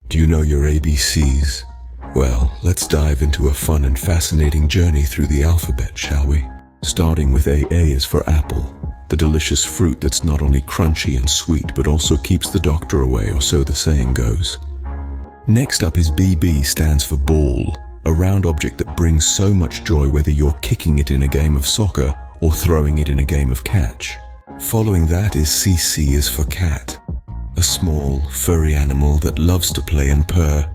Do you know your ABCs? Well, let's dive into a fun and fascinating journey through the alphabet, shall we? Starting with A. A is for apple, the delicious fruit that's not only crunchy and sweet but also keeps the doctor away, or so the saying goes. Next up is B. B stands for ball, a round object that brings so much joy whether you're kicking it in a game of soccer or throwing it in a game of catch. Following that is C. C is for cat, a small, furry animal that loves to play and purr,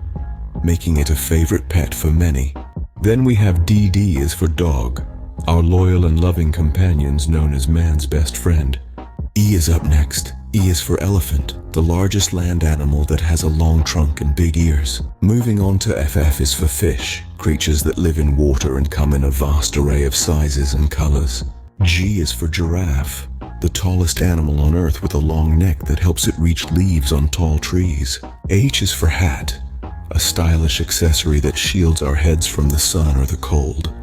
making it a favorite pet for many. Then we have D. D is for dog, our loyal and loving companions known as man's best friend. E is up next. E is for elephant, the largest land animal that has a long trunk and big ears. Moving on to F. F is for fish, creatures that live in water and come in a vast array of sizes and colors. G is for giraffe, the tallest animal on earth with a long neck that helps it reach leaves on tall trees. H is for hat, a stylish accessory that shields our heads from the sun or the cold.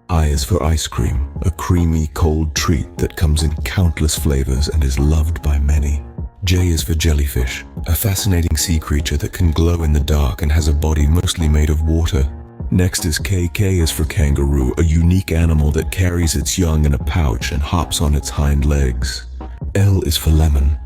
I is for ice cream, a creamy, cold treat that comes in countless flavors and is loved by many. J is for jellyfish, a fascinating sea creature that can glow in the dark and has a body mostly made of water. Next is K. K is for kangaroo, a unique animal that carries its young in a pouch and hops on its hind legs. L is for lemon,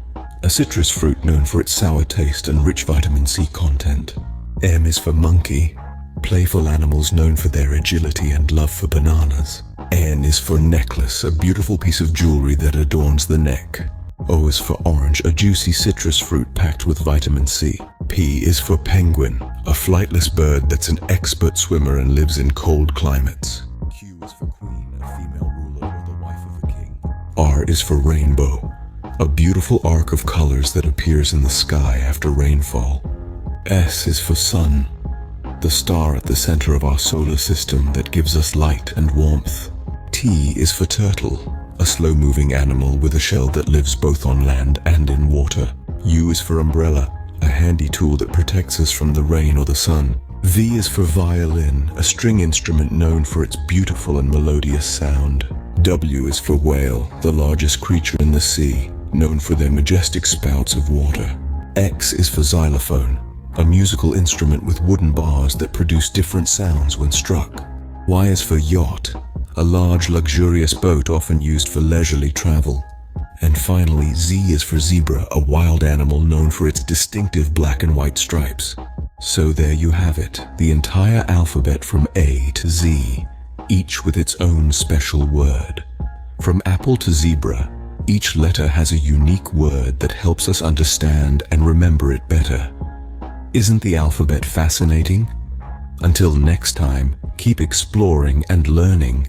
a citrus fruit known for its sour taste and rich vitamin C content. M is for monkey, playful animals known for their agility and love for bananas. N is for necklace, a beautiful piece of jewelry that adorns the neck. O is for orange, a juicy citrus fruit packed with vitamin C. P is for penguin, a flightless bird that's an expert swimmer and lives in cold climates. Q is for queen, a female ruler or the wife of a king. R is for rainbow, a beautiful arc of colors that appears in the sky after rainfall. S is for sun, the star at the center of our solar system that gives us light and warmth. T is for turtle, a slow-moving animal with a shell that lives both on land and in water. U is for umbrella, a handy tool that protects us from the rain or the sun. V is for violin, a string instrument known for its beautiful and melodious sound. W is for whale, the largest creature in the sea, known for their majestic spouts of water. X is for xylophone, a musical instrument with wooden bars that produce different sounds when struck. Y is for yacht, a large luxurious boat often used for leisurely travel. And finally, Z is for zebra, a wild animal known for its distinctive black and white stripes. So there you have it, the entire alphabet from A to Z, each with its own special word. From apple to zebra, each letter has a unique word that helps us understand and remember it better. Isn't the alphabet fascinating? Until next time, keep exploring and learning.